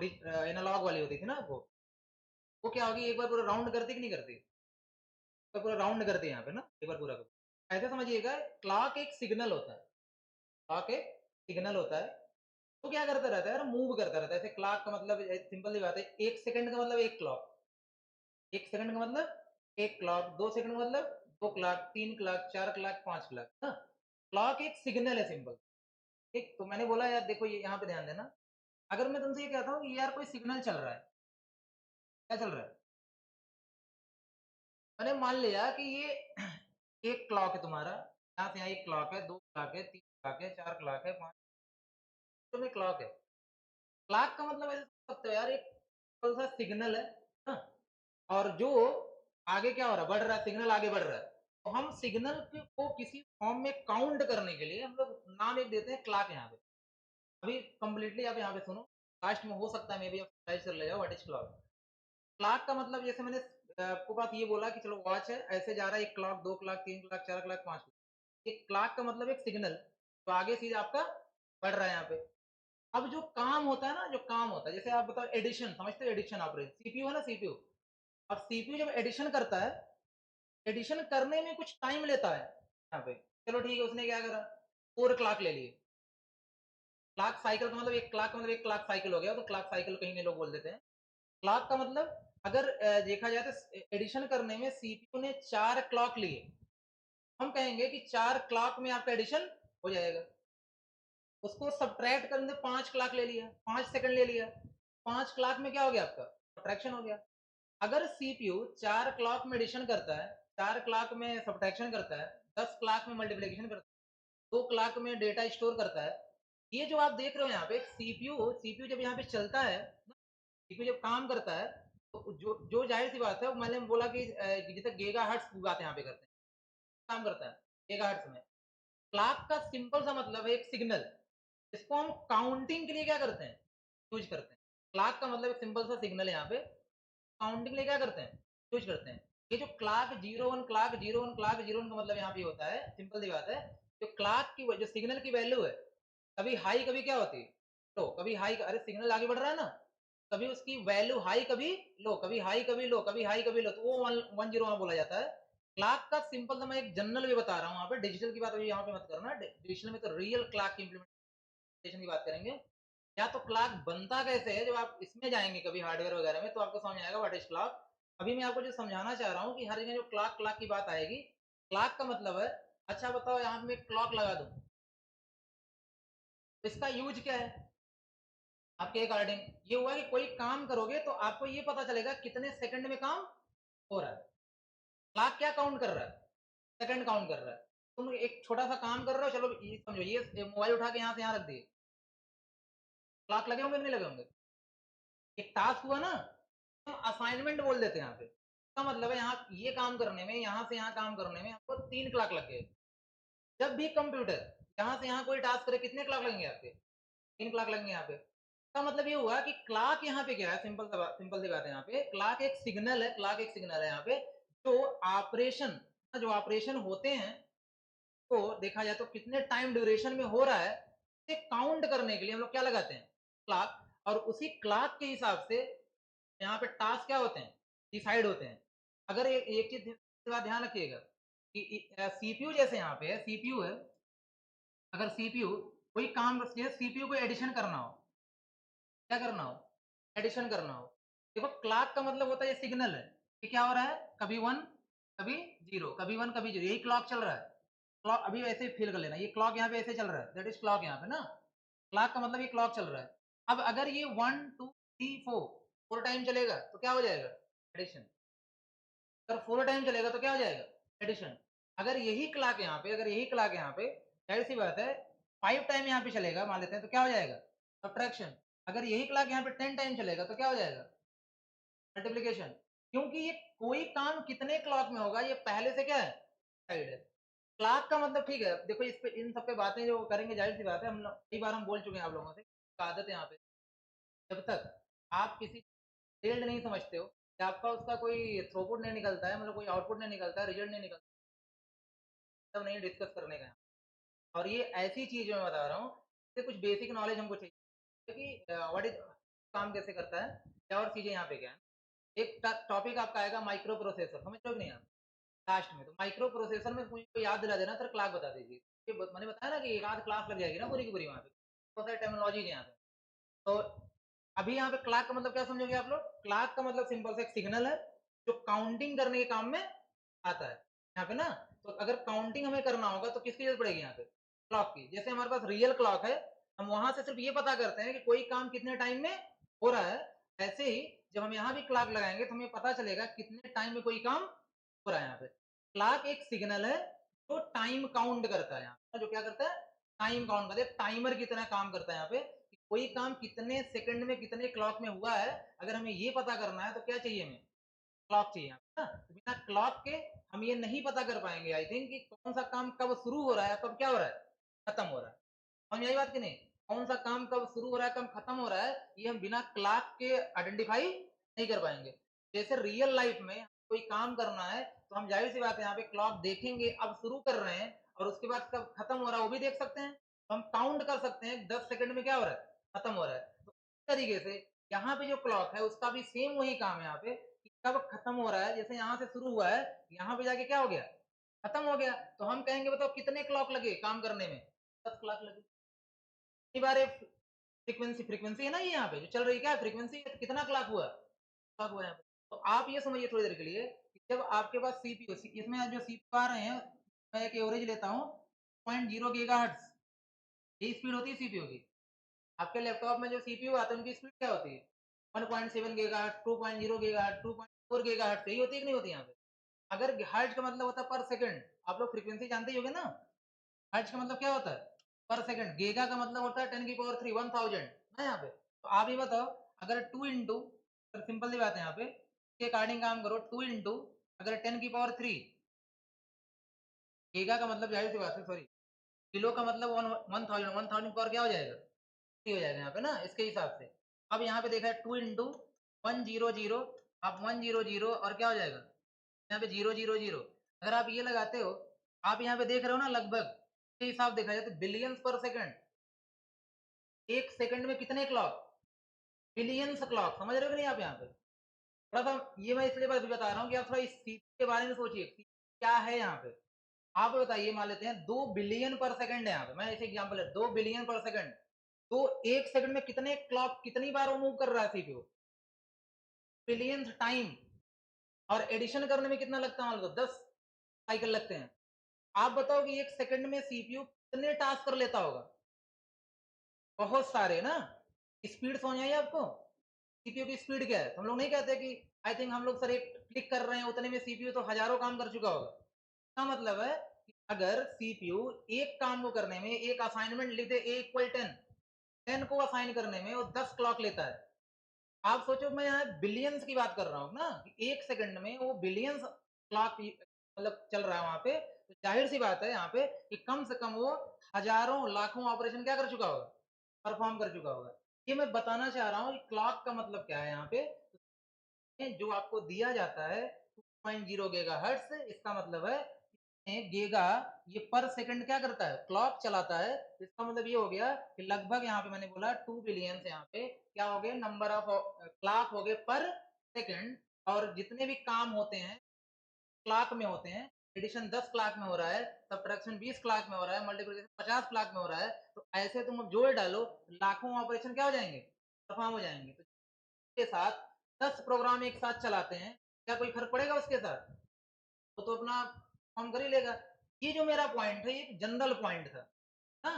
एनालॉग वाली होती थी ना वो क्या होगी, एक बार पूरा राउंड करती कि नहीं करती, तो पूरा राउंड करती है यहाँ पे ना, एक बार पूरा ऐसे समझिएगा। क्लॉक एक सिग्नल होता है, क्लॉक एक सिग्नल होता है, तो क्या करता रहता है यार, मूव करता रहता है। ऐसे क्लॉक का मतलब सिंपल सी बात है, 1 सेकंड का मतलब एक क्लॉक, 1 सेकंड का मतलब एक क्लॉक, 2 सेकंड का मतलब 2 क्लॉक, 3 क्लॉक, 4 क्लॉक, 5 क्लॉक ना। क्लॉक एक सिग्नल है सिंपल। ठीक, तो मैंने बोला यार देखो ये यहाँ पे ध्यान देना, अगर मैं तुमसे ये कहता हूँ कि यार कोई सिग्नल चल रहा है, क्या चल रहा है, मैंने मान लिया कि ये एक क्लॉक है तुम्हारा, यहाँ से यहाँ एक क्लॉक है, 2 क्लॉक है, 3 क्लॉक है, 4 क्लॉक है, 5 तो में क्लॉक है। क्लॉक का मतलब ऐसे समझ सकते हो यार, एक सा सिग्नल है ना, और जो आगे क्या हो रहा है, बढ़ रहा है, सिग्नल आगे बढ़ रहा है। तो हम सिग्नल को किसी फॉर्म में काउंट करने के लिए हम लोग नाम एक देते हैं क्लॉक। यहाँ पे अभी कंप्लीटली आप यहाँ पे सुनो, लास्ट में हो सकता है मे भी आप सर्च कर ले जाओ व्हाट इज क्लॉक। क्लॉक का मतलब जैसे मैंने आपको बात ये बोला कि चलो वॉच है, ऐसे जा रहा है, 1 clock, 2 clock, 3 clock, 4 clock, 5 clock. एक क्लॉक का मतलब एक सिग्नल, तो आगे सीधे आपका बढ़ रहा है यहाँ पे। अब जो काम होता है ना, जो काम होता है, जैसे आप बताओ एडिशन, समझते हो एडिशन ऑपरेशन, सीपीयू है ना, सीपीयू। अब सीपीयू जब एडिशन करता है, एडिशन करने में कुछ टाइम लेता है यहाँ पे। चलो ठीक है, उसने क्या करा, 4 क्लॉक ले लिए। क्लॉक साइकिल का मतलब एक क्लॉक का मतलब एक क्लॉक साइकिल हो गया, तो क्लॉक साइकिल कहीं के लोग बोल देते हैं। क्लॉक का मतलब अगर देखा जाए तो एडिशन करने में सीपीयू ने 4 क्लॉक लिए, हम कहेंगे कि 4 क्लॉक में आपका एडिशन हो जाएगा। उसको सब्ट्रैक्ट करने 5 क्लॉक ले लिया, 5 सेकंड ले लिया, 5 क्लॉक में क्या हो गया आपका, सब्ट्रैक्शन हो गया। अगर सीपीयू 4 क्लॉक में एडिशन करता है, 4 क्लॉक में सब्ट्रैक्शन करता है, 10 क्लॉक में मल्टीप्लीकेशन करता है, 2 क्लॉक में डेटा स्टोर करता है, ये जो आप देख रहे हो यहाँ पे सीपीयू सीपीयू जब यहाँ पे चलता है, सीपीयू जब काम करता है, तो जो जो जाहिर सी बात है, मैंने बोला कि जैसे गीगाहर्ट्ज की बात यहाँ पे करते हैं, काम करता है गीगाहर्ट्ज में। क्लॉक का सिंपल सा मतलब है एक सिग्नल, इसको हम काउंटिंग के लिए क्या करते हैं, यूज करते हैं। क्लॉक का मतलब एक सिंपल सा सिग्नल है यहाँ पे, काउंटिंग के लिए क्या करते हैं, यूज करते हैं। ये जो क्लॉक 01 क्लॉक 01 क्लॉक 01 का मतलब यहाँ पे होता है, सिंपल सी बात है, जो क्लॉक की जो सिग्नल की वैल्यू है, कभी हाई कभी क्या होती है, लो, कभी हाई, अरे सिग्नल आगे बढ़ रहा है ना, कभी उसकी वैल्यू हाई कभी लो, कभी हाई कभी लो, कभी हाई कभी लो, तो वो 101 बोला जाता है। क्लॉक का सिंपल सा मैं एक जनरल वे बता रहा हूँ, यहाँ पे डिजिटल की बात अभी यहाँ पे मत करना, डिजिटल में तो रियल क्लॉक की इम्प्लीमेंटेशन की बात करेंगे। या तो क्लॉक बनता कैसे है, जब आप इसमें जाएंगे कभी हार्डवेयर वगैरह में, तो आपको समझ आएगा व्हाट इज क्लॉक। अभी मैं आपको जो समझाना चाह रहा हूँ कि हर जगह जो क्लॉक क्लॉक की बात आएगी, क्लॉक का मतलब है, अच्छा बताओ यहाँ पे मैं क्लॉक लगा दूं, तो इसका यूज क्या है आपके अकॉर्डिंग? ये हुआ कि कोई काम करोगे तो आपको ये पता चलेगा कितने सेकंड में काम हो रहा है। क्लॉक क्या काउंट कर रहा है, सेकंड काउंट कर रहा है। तुम एक छोटा सा काम कर रहे हो, चलो ये समझो, ये मोबाइल उठा के यहाँ से यहाँ रख दिए, क्लॉक लगे होंगे नहीं लगे होंगे? एक टास्क हुआ ना, हम असाइनमेंट बोल देते हैं यहाँ पे, इसका मतलब है यहाँ ये काम करने में, यहाँ से यहाँ काम करने में आपको 3 क्लॉक लग गए। जब भी कंप्यूटर यहाँ से यहाँ कोई टास्क करे, कितने क्लॉक लगेंगे आपके? 3 क्लॉक लगेंगे यहाँ पे। इसका मतलब ये हुआ कि क्लॉक यहाँ पे क्या है, सिंपल सी बात है, यहाँ पे क्लॉक एक सिग्नल है, क्लॉक एक सिग्नल है यहाँ पे, जो ऑपरेशन होते हैं, तो देखा जाए तो कितने टाइम ड्यूरेशन में हो रहा है, इसे काउंट करने के लिए हम लोग क्या लगाते हैं, क्लॉक। और उसी क्लॉक के हिसाब से यहाँ पे टास्क क्या होते हैं, डिसाइड होते हैं। अगर एक चीज ध्यान रखिएगा कि सीपीयू जैसे यहाँ पे है, सीपीयू है, अगर सीपीयू कोई काम, सीपीयू को एडिशन करना हो, क्या करना हो, एडिशन करना हो, देखो क्लॉक का मतलब होता है ये सिग्नल है कि क्या हो रहा है, कभी वन कभी जीरो, कभी वन कभी जीरो, यही क्लॉक चल रहा है। क्लॉक अभी ऐसे फील कर लेना, ये क्लॉक यहाँ पे ऐसे चल रहा है, दैट इज क्लॉक यहाँ पे ना, क्लॉक का मतलब ये क्लॉक चल रहा है। अब अगर ये 1 2 3 4 फोर टाइम चलेगा तो क्या हो जाएगा, एडिशन। अगर फोर टाइम चलेगा तो क्या हो जाएगा, एडिशन। अगर यही क्लॉक यहाँ पे, अगर यही क्लॉक यहाँ पे, जाहिर सी बात है, 5 टाइम यहाँ पे चलेगा मान लेते हैं, तो क्या हो जाएगा, सब्ट्रैक्शन। अगर यही क्लॉक यहाँ पे 10 टाइम चलेगा तो क्या हो जाएगा, मल्टीप्लीकेशन। क्योंकि ये कोई काम कितने क्लॉक में होगा, ये पहले से क्या है, साइड है। क्लॉक का मतलब ठीक है, देखो इस पे इन सब पे बातें जो करेंगे, जाहिर सी बात है, हम कई बार हम बोल चुके हैं आप लोगों से, आदत है यहाँ पे, जब तक आप किसी फील्ड नहीं समझते हो, कि आपका उसका कोई थ्रूपुट नहीं निकलता है, मतलब कोई आउटपुट नहीं निकलता है, रिजल्ट नहीं निकलता, तब नहीं डिस्कस करने का है। और ये ऐसी चीज मैं बता रहा हूँ, इससे कुछ बेसिक नॉलेज हमको चाहिए कि व्हाट इज काम कैसे करता है, क्या और चीजें यहाँ पे क्या है। एक टॉपिक आपका आएगा माइक्रो प्रोसेसर, समझ लो कि नहीं आप, लास्ट में तो माइक्रो प्रोसेसर में मुझे याद दिला देना, सर क्लास बता दीजिए। मैंने बताया ना कि एक आध क्लास लग जाएगी ना पूरी की पूरी, वहाँ पे बहुत सारी टेक्नोलॉजी है यहाँ पे। तो अभी यहाँ पे क्लॉक का मतलब क्या समझोगे आप लोग, क्लॉक का मतलब सिंपल सा एक सिग्नल है, जो काउंटिंग करने के काम में आता है यहाँ पे ना। तो अगर काउंटिंग हमें करना होगा तो किसकी जरूरत पड़ेगी यहाँ पे, क्लॉक की। जैसे हमारे पास रियल क्लॉक है, हम वहां से सिर्फ ये पता करते हैं कि कोई काम कितने टाइम में हो रहा है, ऐसे ही जब हम यहाँ भी क्लॉक लगाएंगे तो हमें पता चलेगा कितने टाइम में कोई काम हो रहा है यहाँ पे। क्लॉक एक सिग्नल है जो टाइम काउंट करता है, यहाँ पे जो क्या करता है, टाइम काउंट करता है, टाइमर की तरह काम करता है यहाँ पे, कि कोई काम कितने सेकंड में कितने क्लॉक में हुआ है। अगर हमें ये पता करना है तो क्या चाहिए हमें, क्लॉक चाहिए ना। तो बिना क्लॉक के हम ये नहीं पता कर पाएंगे आई थिंक कि कौन सा काम कब शुरू हो रहा है, कब क्या हो रहा है, खत्म हो रहा है। समझ आई बात कि नहीं, कौन सा काम कब शुरू हो रहा है कब खत्म हो रहा है, ये हम बिना क्लॉक के आइडेंटिफाई नहीं कर पाएंगे। जैसे रियल लाइफ में कोई काम करना है तो हम जाहिर सी बात है यहाँ पे क्लॉक देखेंगे, अब शुरू कर रहे हैं, और उसके बाद कब खत्म हो रहा है वो भी देख सकते हैं, तो हम काउंट कर सकते हैं 10 सेकंड में क्या हो रहा है, खत्म हो रहा है। तो इस तरीके से यहाँ पे जो क्लॉक है उसका भी सेम वही काम है यहाँ पे, कि कब खत्म हो रहा है, जैसे यहाँ से शुरू हुआ है, यहाँ पे जाके क्या हो गया, खत्म हो गया। तो हम कहेंगे बताओ कितने क्लॉक लगे काम करने में, 10 क्लॉक लगे। कई बार फ्रीक्वेंसी फ्रीक्वेंसी है ना, ये यहाँ पे जो चल रही है क्या फ्रीक्वेंसी, कितना क्लॉक हुआ, क्लॉक हुआ यहाँ पे। तो आप ये समझिए थोड़ी देर के लिए कि जब आपके पास सीपीयू, इसमें जो सीपीयू आ रहे हैं, मैं एक एवरेज लेता हूँ 0.0 गीगाहर्ट्ज, यही स्पीड होती है सीपीयू की। आपके लैपटॉप में जो सीपीयू आते हैं उनकी स्पीड क्या होती है, 1.7 गीगाहर्ट्ज, 2.0 गीगाहर्ट्ज, 2.4 गीगाहर्ट्ज, यही होती है कि नहीं होती यहाँ पे। अगर हर्ट्ज का मतलब होता है पर सेकंड, आप लोग फ्रीक्वेंसी जानते ही होंगे ना, हर्ट्ज का मतलब क्या होता है, पर सेकंड, गीगा का मतलब होता है 10 की पावर 3 1000 ना यहाँ पे। तो आप ही बताओ, अगर 2 इंटू, सिंपल सी बात है यहाँ पे, के अकॉर्डिंग काम करो, 2 इंटू अगर 10 की पावर 3, गीगा का मतलब जाहिर सी बात है, सॉरी, किलो का मतलब 1000 पावर क्या हो जाएगा, 3 हो जाएगा यहाँ पे ना, इसके हिसाब से। अब यहाँ पे देखा है 2 इंटू 100, आप 100 और क्या हो जाएगा यहाँ पे 000। अगर आप ये लगाते हो, आप यहाँ पे देख रहे हो ना, लगभग के हिसाब देखा जाए तो बिलियंस पर सेकंड, एक सेकंड में कितने क्लॉक, बिलियंस क्लॉक, समझ रहे हो कि नहीं आप यहाँ पे। थोड़ा सा ये मैं इसलिए बता रहा हूँ कि आप थोड़ा इस चीज के बारे में सोचिए क्या है यहाँ पे। आप बताइए, मान लेते हैं 2 बिलियन पर सेकंड है यहाँ पे, मैं ऐसे एग्जांपल है 2 बिलियन पर सेकंड, तो एक सेकंड में कितने क्लॉक, कितनी बार वो मूव कर रहा है सीपीयू, बिलियंस टाइम। और एडिशन करने में कितना लगता है, मान लो 10 साइकिल लगते हैं। आप बताओ कि एक सेकंड में सीपीयू कितने टास्क कर लेता होगा, बहुत सारे ना। स्पीड समझ आई आपको, सीपीयू की स्पीड क्या है, हम लोग नहीं कहते कि आई थिंक हम लोग सर एक क्लिक कर रहे हैं उतने में सीपीयू तो हजारों काम कर चुका होगा। इसका मतलब है कि अगर सीपीयू एक काम को करने में, एक असाइनमेंट लिख दे ए इक्वल 10, 10 को असाइन करने में वो 10 क्लॉक लेता है। आप सोचो, मैं यहाँ बिलियंस की बात कर रहा हूँ ना, कि एक सेकंड में वो बिलियंस क्लॉक मतलब चल रहा है वहां पे, तो जाहिर सी बात है यहाँ पे कि कम से कम वो हजारों लाखों ऑपरेशन क्या कर चुका होगा, परफॉर्म कर चुका होगा। ये मैं बताना चाह रहा हूँ कि क्लॉक का मतलब क्या है यहाँ पे, जो आपको दिया जाता है 2.0 गीगाहर्ट्ज, इसका मतलब है गीगा, ये पर सेकंड क्या करता है, क्लॉक चलाता है। इसका मतलब ये हो गया कि लगभग यहाँ पे मैंने बोला 2 बिलियन से यहाँ पे क्या हो गए, नंबर ऑफ क्लॉक हो गए पर सेकंड। और जितने भी काम होते हैं क्लॉक में होते हैं, एडिशन 10 क्लॉक में हो रहा है, सब्ट्रैक्शन 20 क्लॉक में हो रहा है, मल्टीप्लिकेशन 50 क्लॉक में हो रहा है, तो ऐसे तुम जोड़ डालो, लाखों ऑपरेशन क्या हो जाएंगे, परफॉर्म हो जाएंगे। तो के साथ 10 प्रोग्राम एक साथ चलाते हैं, क्या कोई फर्क पड़ेगा उसके साथ, वो तो अपना काम कर ही लेगा। ये जो मेरा पॉइंट है, ये जनरल पॉइंट था ना।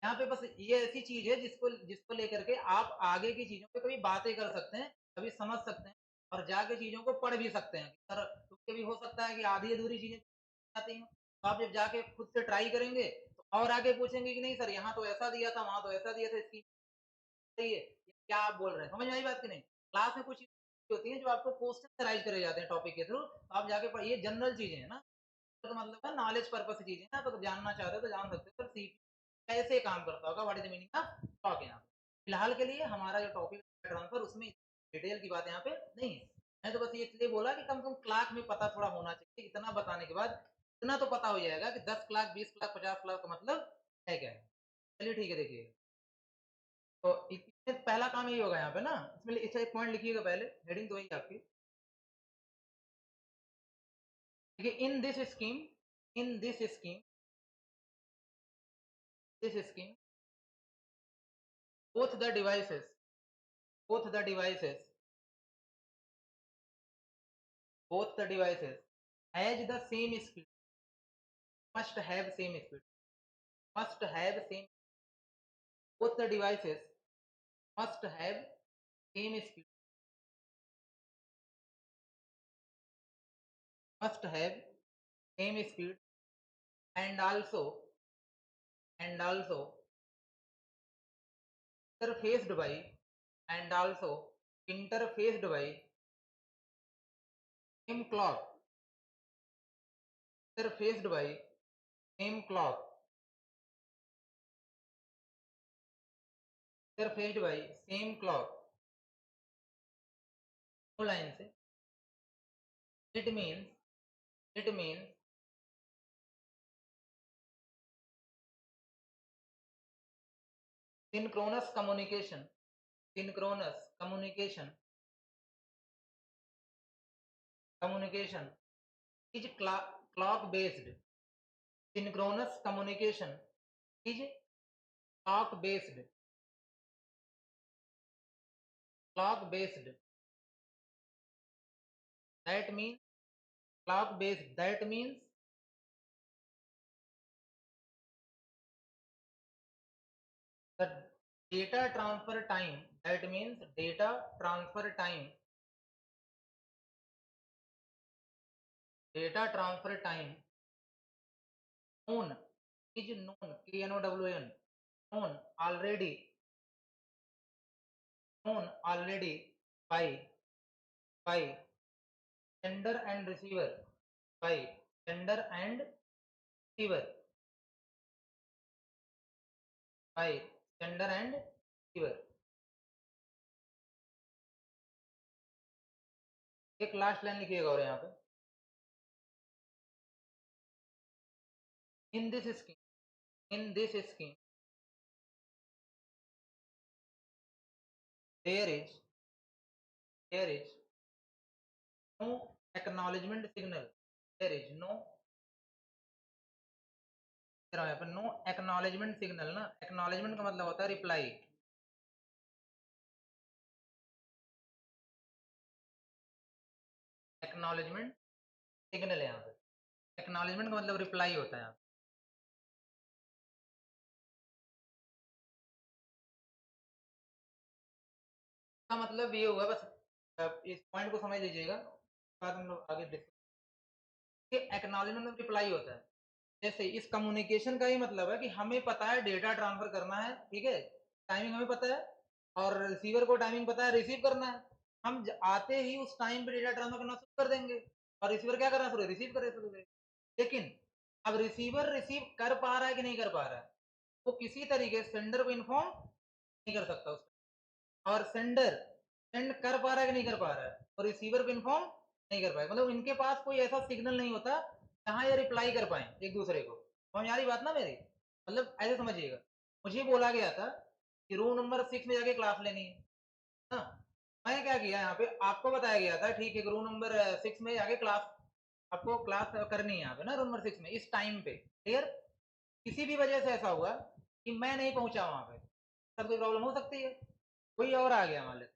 यहाँ पे बस ये ऐसी चीज है जिसको जिसको लेकर के आप आगे की चीजों पे कभी बातें कर सकते हैं, कभी समझ सकते हैं, और जाके चीजों को पढ़ भी सकते हैं। सर तो भी हो सकता है कि आधी अधूरी चीजें आती हैं, तो आप जब जाके खुद से ट्राई करेंगे तो और आगे पूछेंगे कि नहीं सर यहाँ तो ऐसा दिया था, वहां तो ऐसा दिया था, इसकी सही है, क्या आप बोल रहे हैं, समझ में आई बात की नहीं। क्लास में कुछ होती है जो आपको क्वेश्चन राइज करे जाते हैं टॉपिक के थ्रू, तो आप जाके ये जनरल चीजें हैं ना, तो मतलब है नॉलेज पर्पस की चीजें ना, तो जानना चाहते हो तो जान सकते हो, सर सी कैसे काम करता होगा, what is the meaning of talk. यहाँ फिलहाल के लिए हमारा जो टॉपिक ट्रांसफर, उसमें डिटेल की बात यहाँ पे नहीं है। मैं तो बस ये इसलिए बोला कि कम से कम क्लास में पता थोड़ा होना चाहिए, इतना बताने के बाद इतना तो पता हो जाएगा कि 10 क्लास 20 क्लास 50 क्लास का मतलब है क्या है। चलिए ठीक है, देखिए, तो इसमें पहला काम यही होगा यहाँ पे ना, इसमें इसे एक पॉइंट लिखिएगा पहले, हेडिंग तो वही है आपकी। देखिए, in this scheme both the devices both the devices both the devices has the same speed, must have same speed, must have same, both the devices must have same speed, must have same speed, and also interfaced by and also interfaced by same clock, interfaced by same clock, interfaced by same clock, no line से, it means synchronous communication, synchronous communication is clock based, synchronous communication is clock based, clock based, that means clock based, that means the data transfer time, that means data transfer time known is known, known, known already by sender and receiver by sender and receiver by sender and receiver. एक last line लिखिएगा और यहाँ पे in this scheme there is no acknowledgement signal. There is no यहाँ पे no acknowledgement signal ना, acknowledgement का मतलब होता है रिप्लाई। एक्नॉलेजमेंट सिग्नल है यहाँ पे, एक्नॉलेजमेंट का मतलब रिप्लाई होता है यहाँ का मतलब ये हुआ बस, इस पॉइंट को समझ लीजिएगा, बाद हम लोग आगे डिस्कस। एक्नॉलेजमेंट में रिप्लाई होता है। जैसे इस कम्युनिकेशन का ही मतलब है कि हमें पता है डेटा ट्रांसफर करना है, ठीक है, टाइमिंग हमें पता है, और रिसीवर को टाइमिंग पता है रिसीव करना है। हम आते ही उस टाइम पे डेटा ट्रांसफर करना शुरू कर देंगे और रिसीवर क्या करना शुरू, रिसीव करे शुरू। लेकिन अब रिसीवर रिसीव कर पा रहा है कि नहीं कर पा रहा है, वो किसी तरीके से सेंडर को इन्फॉर्म नहीं कर सकता उसका, और सेंडर सेंड कर पा रहा है कि नहीं कर पा रहा है और रिसीवर को इन्फॉर्म नहीं कर पाए, मतलब इनके पास कोई ऐसा सिग्नल नहीं होता जहां ये रिप्लाई कर पाए एक दूसरे को। समझ आ रही बात ना मेरी? मतलब ऐसे समझिएगा, मुझे बोला गया था कि रूम नंबर 6 में जाके क्लास लेनी है ना, मैं क्या किया यहाँ पे, आपको बताया गया था ठीक है रूम नंबर 6 में जाके क्लास, आपको क्लास करनी है यहाँ पे ना रूम नंबर 6 में इस टाइम पे, क्लियर। किसी भी वजह से ऐसा हुआ कि मैं नहीं पहुंचा वहां पे, सब कोई प्रॉब्लम हो सकती है, कोई और आ गया मान लेते,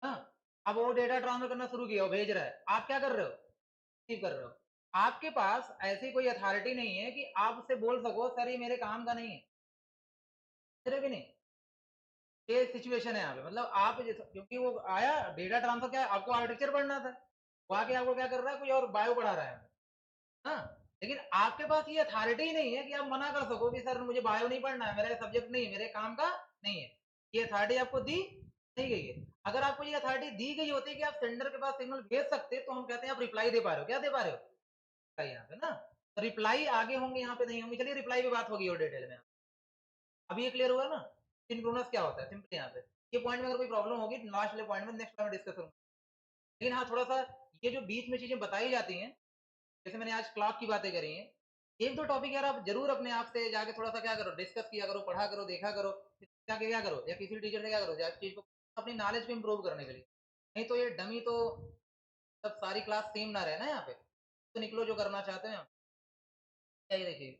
हाँ, अब वो डेटा ट्रांसफर करना शुरू किया, वो भेज रहा है, आप क्या कर रहे हो, रिसीव कर रहे हो। आपके पास ऐसी कोई अथॉरिटी नहीं है कि आप उससे बोल सको सर ये मेरे काम का नहीं है, भी नहीं। ये सिचुएशन है यहाँ पे, मतलब आप क्योंकि वो आया डेटा ट्रांसफर, क्या आपको आर्किटेक्चर पढ़ना था, वो आके आपको क्या कर रहा है, कोई और बायो पढ़ा रहा है, हाँ, लेकिन आपके पास ये अथॉरिटी ही नहीं है कि आप मना कर सको कि सर मुझे बायो नहीं पढ़ना है, मेरा सब्जेक्ट नहीं है, मेरे काम का नहीं है। ये अथॉरिटी आपको दी नहीं गई है। अगर आपको ये अथॉरिटी दी गई होती कि आप सेंडर के पास सिग्नल भेज सकते, तो हम कहते हैं आप रिप्लाई दे पा रहे हो, क्या दे पा रहे हो यहाँ पे ना, रिप्लाई आगे होंगे यहाँ पे नहीं होंगे। चलिए रिप्लाई पे बात होगी और डिटेल में, अभी ये क्लियर हुआ ना सिंक्रोनस क्या होता है, सिंपली यहाँ पे ये पॉइंट में अगर कोई प्रॉब्लम होगी लास्ट वाले पॉइंट में नेक्स्ट टाइम डिस्कस करूंगा। लेकिन हाँ थोड़ा सा ये जो बीच में चीजें बताई जाती हैं, जैसे मैंने आज क्लॉक की बातें करी हैं, एक दो टॉपिक यार आप जरूर अपने आप से जाके थोड़ा सा क्या करो, डिस्कस किया करो, पढ़ा करो, देखा करो, जाके क्या करो या किसी टीचर से क्या करो चीज को अपनी नॉलेज को इम्प्रूव करने के लिए। नहीं तो ये डमी तो सब सारी क्लास सेम ना रहे ना यहाँ पे, तो निकलो जो करना चाहते हैं, क्या ये देखिए